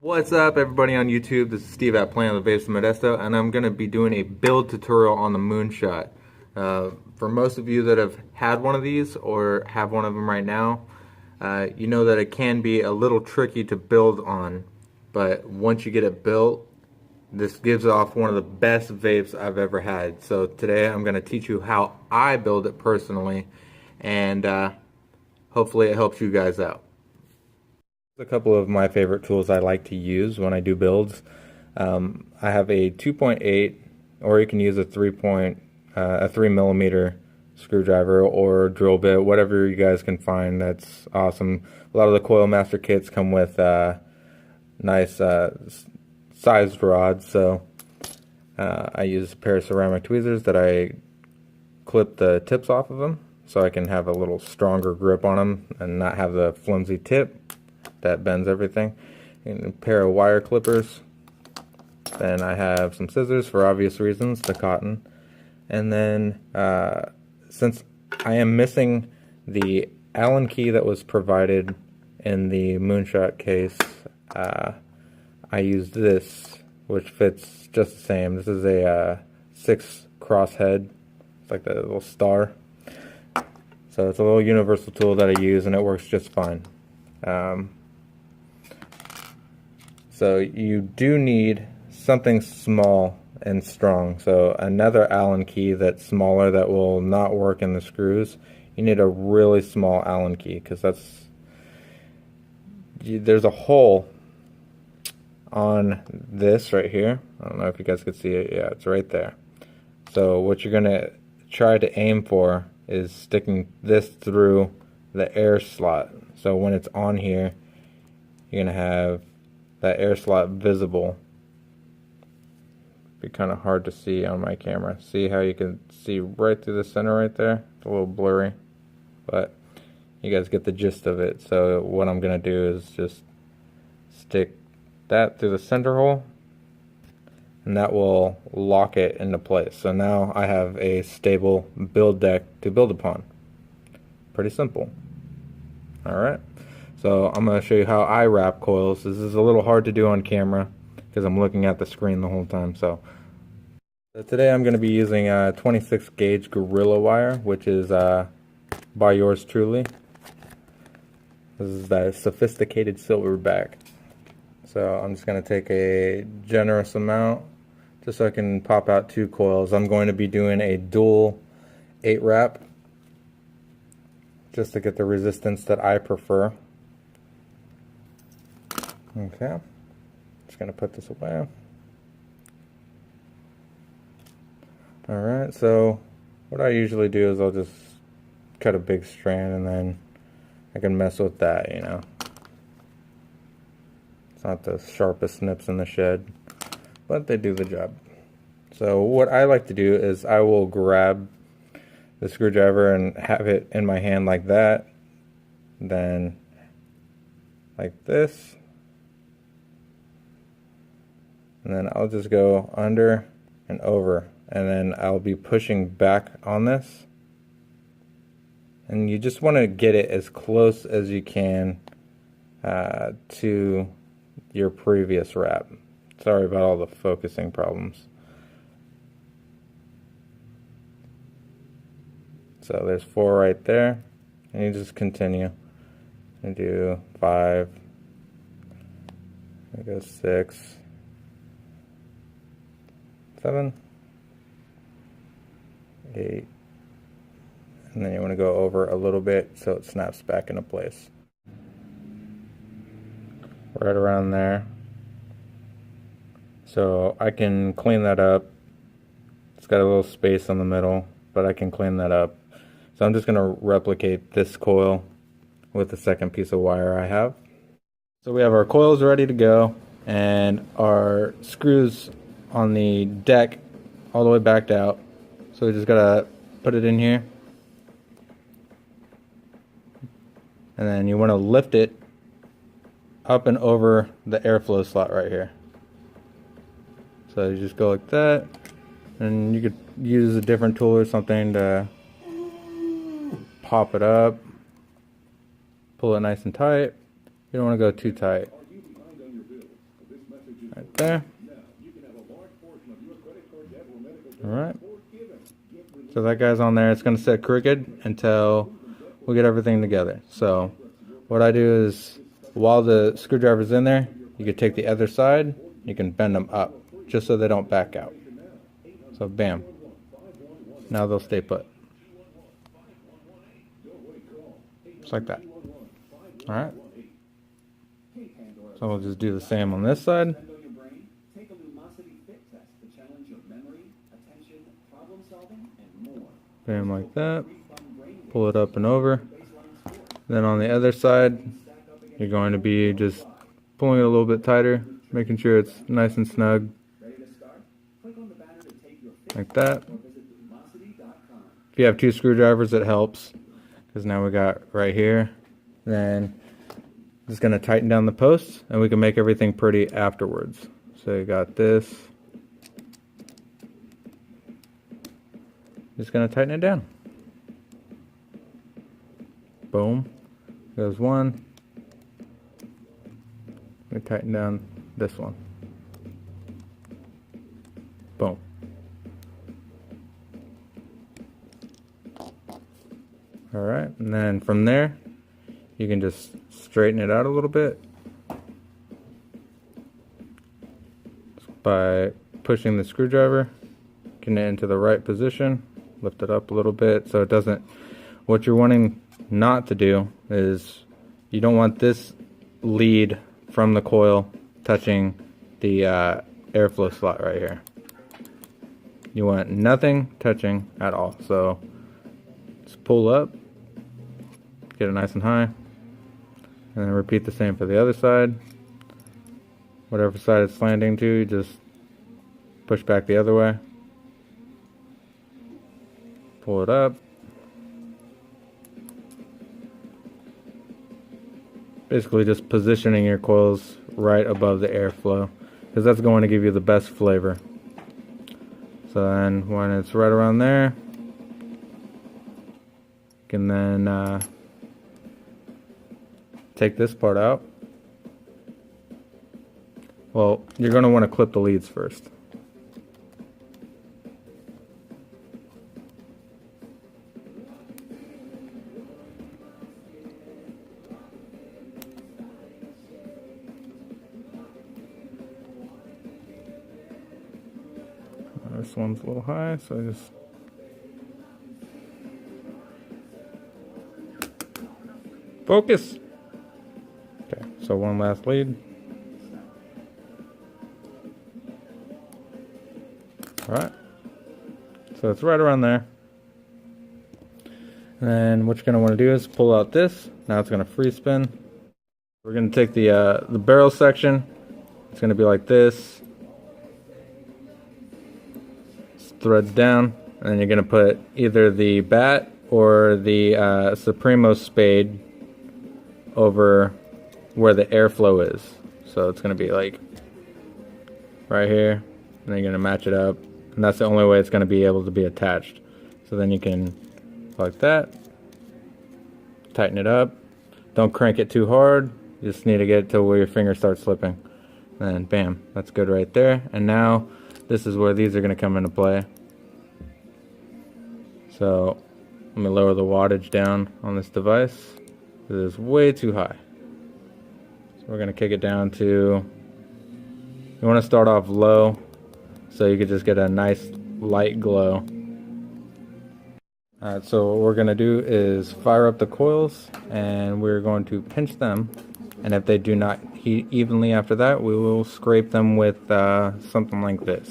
What's up, everybody on YouTube? This is Steve at Playing the Base of Modesto, and I'm going to be doing a build tutorial on the Moonshot. For most of you that have had one of these or have one of them right now, you know that it can be a little tricky to build on, but once you get it built, this gives off one of the best vapes I've ever had. So today I'm going to teach you how I build it personally, and hopefully it helps you guys out. A couple of my favorite tools I like to use when I do builds. I have a 2.8, or you can use a 3 millimeter screwdriver or drill bit, whatever you guys can find. That's awesome. A lot of the Coil Master kits come with nice sized rods, so I use a pair of ceramic tweezers that I clip the tips off of them so I can have a little stronger grip on them and not have the flimsy tip that bends everything. And a pair of wire clippers. Then I have some scissors for obvious reasons, the cotton. And then since I am missing the Allen key that was provided in the Moonshot case, I used this, which fits just the same. This is a 6 cross head. It's like the little star. So it's a little universal tool that I use, and it works just fine. So you do need something small and strong. So another Allen key that's smaller that will not work in the screws. You need a really small Allen key because there's a hole on this right here. I don't know if you guys could see it. Yeah, it's right there. So what you're gonna try to aim for is sticking this through the air slot. So when it's on here, you're gonna have that air slot visible. Be kind of hard to see on my camera. See how you can see right through the center right there? It's a little blurry, but you guys get the gist of it. So what I'm gonna do is just stick that through the center hole, and that will lock it into place. So now I have a stable build deck to build upon. Pretty simple. Alright. So I'm going to show you how I wrap coils. This is a little hard to do on camera because I'm looking at the screen the whole time. So today I'm going to be using 26 gauge Gorilla wire, which is by yours truly. This is that sophisticated silverback. So I'm just going to take a generous amount just so I can pop out 2 coils. I'm going to be doing a dual 8 wrap just to get the resistance that I prefer. Okay, just gonna put this away. Alright, so what I usually do is I'll just cut a big strand and then I can mess with that, you know. It's not the sharpest nips in the shed, but they do the job. So what I like to do is I will grab the screwdriver and have it in my hand like that, then like this. And then I'll just go under and over, and then I'll be pushing back on this. And you just want to get it as close as you can to your previous wrap. Sorry about all the focusing problems. So there's 4 right there, and you just continue and do 5, there goes 6, 7, 8, and then you want to go over a little bit so it snaps back into place. Right around there. So I can clean that up. It's got a little space on the middle, but I can clean that up. So I'm just going to replicate this coil with the second piece of wire I have. So we have our coils ready to go, and our screws on the deck all the way backed out. So we just gotta put it in here, and then you want to lift it up and over the airflow slot right here. So you just go like that, and you could use a different tool or something to pop it up, pull it nice and tight. You don't want to go too tight. there. Alright. So that guy's on there. It's going to sit crooked until we get everything together. So what I do is, while the screwdriver's in there, you can take the other side, you can bend them up, just so they don't back out. So bam. Now they'll stay put. Just like that. Alright. So we'll just do the same on this side. Bam, like that. Pull it up and over. Then on the other side, you're going to be just pulling it a little bit tighter, making sure it's nice and snug. Like that. If you have two screwdrivers, it helps, because now we got right here. Then just going to tighten down the posts, and we can make everything pretty afterwards. So you got this. Just going to tighten it down. Boom. Goes one. We tighten down this one. Boom. Alright, and then from there, you can just straighten it out a little bit by pushing the screwdriver, getting it into the right position, lift it up a little bit so it doesn't, what you're wanting not to do is, you don't want this lead from the coil touching the airflow slot right here. You want nothing touching at all. So just pull up, get it nice and high, and then repeat the same for the other side. Whatever side it's slanting to, you just push back the other way. Pull it up. Basically just positioning your coils right above the airflow, because that's going to give you the best flavor. So then when it's right around there, you can then take this part out. Well, you're going to want to clip the leads first. This one's a little high, so I just focus. Okay, so one last lead. Alright, so it's right around there. And then what you're going to want to do is pull out this. Now it's going to free spin. We're going to take the barrel section. It's going to be like this. Thread down, and then you're going to put either the bat or the Suprimo spade over where the airflow is. So it's going to be like right here, and then you're going to match it up, and that's the only way it's going to be able to be attached. So then you can, like that, tighten it up. Don't crank it too hard, you just need to get it to where your finger starts slipping. And then bam, that's good right there. And now this is where these are going to come into play. So let me lower the wattage down on this device. It is way too high. So we're going to kick it down to, you want to start off low so you can just get a nice light glow. Alright, so what we're going to do is fire up the coils, and we're going to pinch them, and if they do not heat evenly after that, we will scrape them with something like this,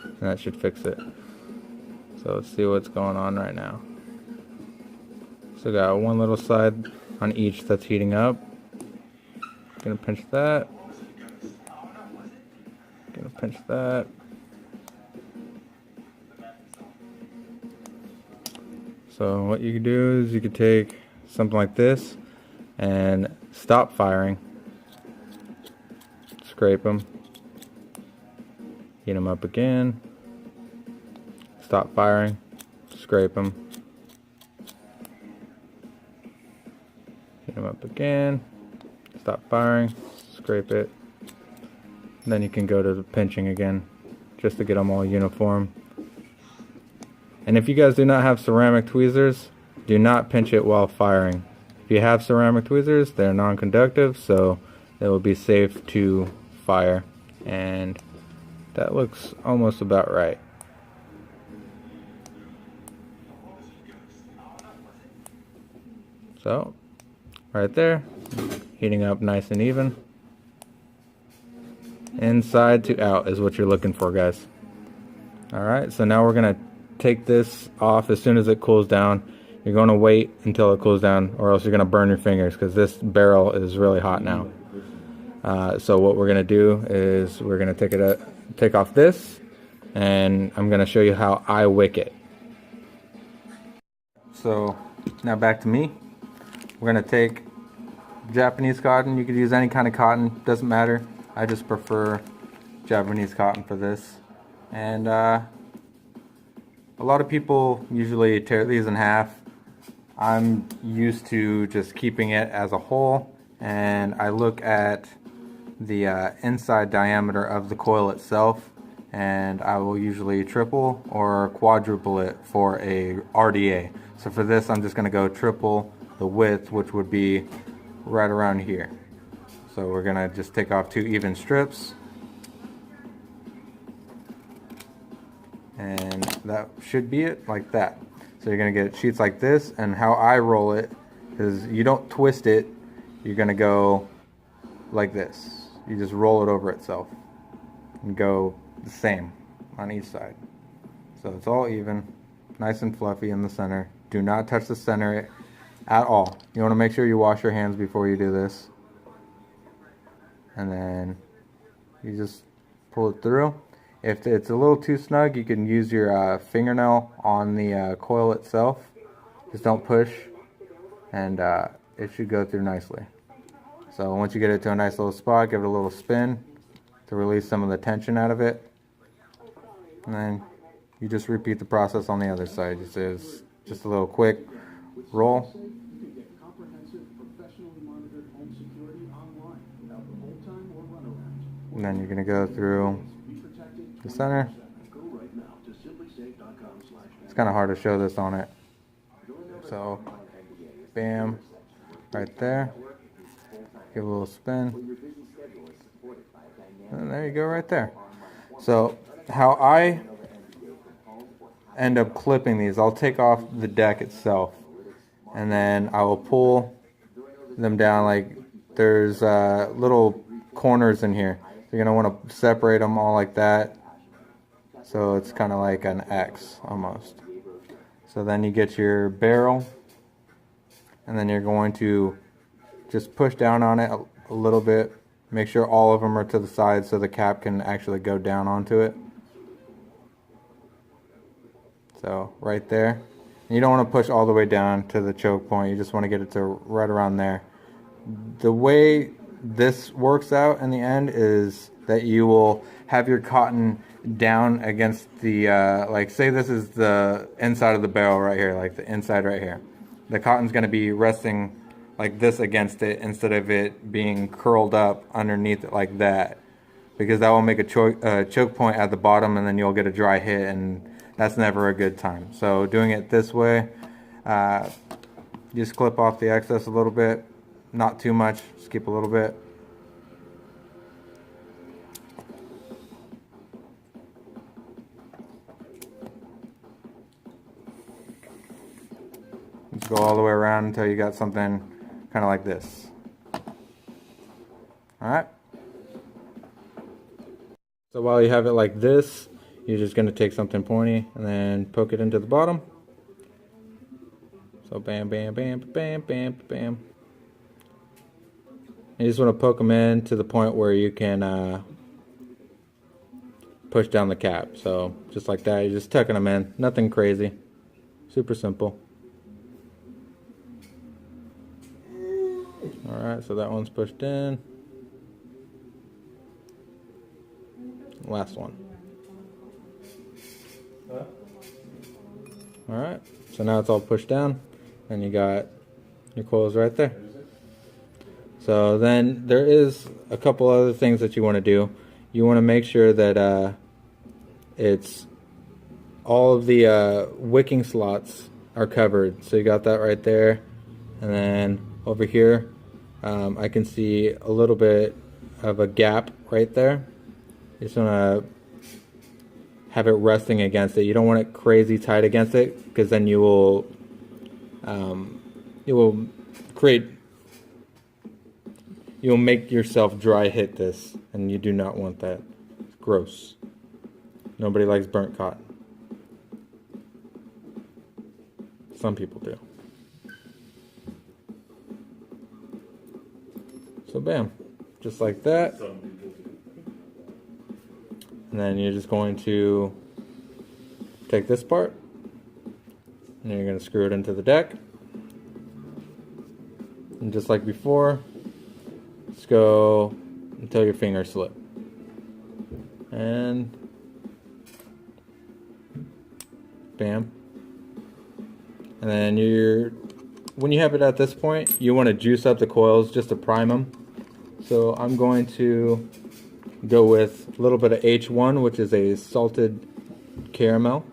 and that should fix it. So let's see what's going on right now. So got one little side on each that's heating up. Gonna pinch that. Gonna pinch that. So what you can do is you could take something like this and stop firing. Scrape them. Heat them up again. Stop firing. Scrape them. Heat them up again. Stop firing. Scrape it. Then you can go to the pinching again, just to get them all uniform. And if you guys do not have ceramic tweezers, do not pinch it while firing. If you have ceramic tweezers, they're non-conductive, so it will be safe to fire. And that looks almost about right. So, right there, heating up nice and even. Inside to out is what you're looking for, guys. Alright, so now we're going to take this off as soon as it cools down. You're going to wait until it cools down, or else you're going to burn your fingers, because this barrel is really hot now. So what we're going to do is we're going to take off this, and I'm going to show you how I wick it. So now back to me. We're going to take Japanese cotton. You could use any kind of cotton, doesn't matter. I just prefer Japanese cotton for this. And a lot of people usually tear these in half. I'm used to just keeping it as a whole, and I look at the inside diameter of the coil itself, and I will usually triple or quadruple it for a RTA. So for this, I'm just going to go triple the width, which would be right around here. So we're going to just take off 2 even strips, and that should be it, like that. So you're going to get sheets like this, and how I roll it is you don't twist it, you're going to go like this. You just roll it over itself and go the same on each side. So it's all even, nice and fluffy in the center. Do not touch the center at all. You want to make sure you wash your hands before you do this. And then you just pull it through. If it's a little too snug, you can use your fingernail on the coil itself. Just don't push, and it should go through nicely. So once you get it to a nice little spot, give it a little spin to release some of the tension out of it. And then you just repeat the process on the other side. Just a little quick roll. And then you're going to go through the center. It's kind of hard to show this on it. So, bam, right there. Give a little spin. And there you go, right there. So, how I end up clipping these, I'll take off the deck itself, and then I will pull them down. Like, there's little corners in here. You're going to want to separate them all like that, so it's kind of like an X almost. So then you get your barrel, and then you're going to just push down on it a little bit. Make sure all of them are to the side so the cap can actually go down onto it. So right there. And you don't want to push all the way down to the choke point. You just want to get it to right around there. The way this works out in the end is that you will have your cotton down against the like, say this is the inside of the barrel right here, like the inside right here. The cotton's going to be resting like this against it instead of it being curled up underneath it like that, because that will make a choke point at the bottom, and then you'll get a dry hit, and that's never a good time. So doing it this way, just clip off the excess a little bit, not too much, just keep a little bit. Just go all the way around until you got something kind of like this. Alright. So while you have it like this, you're just going to take something pointy and then poke it into the bottom. So bam, bam, bam, bam, bam, bam. You just want to poke them in to the point where you can push down the cap. So just like that, you're just tucking them in. Nothing crazy. Super simple. Alright, so that one's pushed in. Last one. Alright, so now it's all pushed down, and you got your coils right there. So then there is a couple other things that you want to do. you want to make sure that it's all of the wicking slots are covered. So you got that right there, and then over here I can see a little bit of a gap right there. You just want to have it resting against it. You don't want it crazy tight against it, because then you will make yourself dry hit this, and you do not want that. It's gross. Nobody likes burnt cotton. Some people do. So bam, just like that. And then you're just going to take this part, and you're going to screw it into the deck. And just like before, just go until your fingers slip. And bam. And then when you have it at this point, you want to juice up the coils just to prime them. So I'm going to go with a little bit of H1, which is a salted caramel.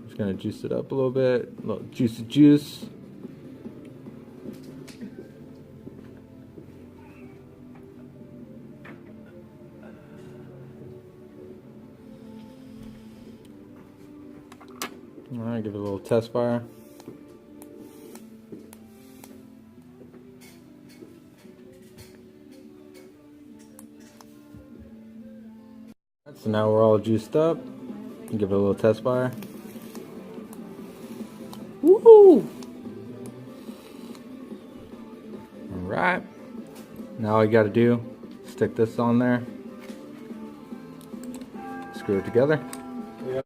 Just going to juice it up a little bit, a little juice. Alright, give it a little test fire. So now we're all juiced up. Give it a little test fire. Woohoo! Alright. Now all you gotta do, stick this on there. Screw it together. Yep.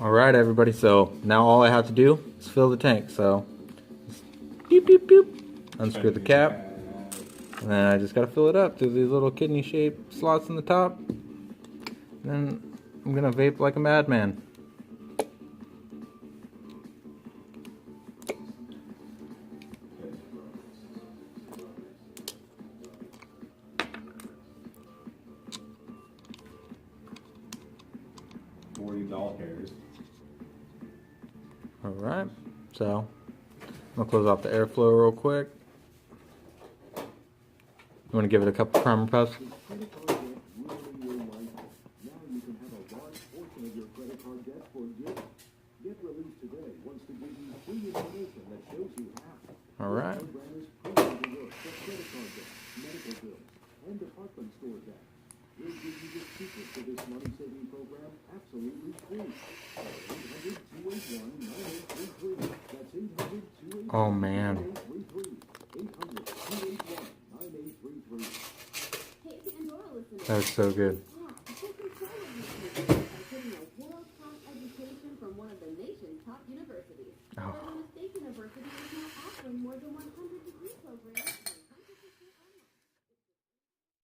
Alright everybody, so now all I have to do is fill the tank. So beep beep beep. Unscrew the cap. And then I just gotta fill it up through these little kidney shaped slots in the top. And then I'm gonna vape like a madman. Alright, so I'm gonna close off the airflow real quick. You wanna give it a couple primer puffs? Alright. Oh man. That's so good. Oh.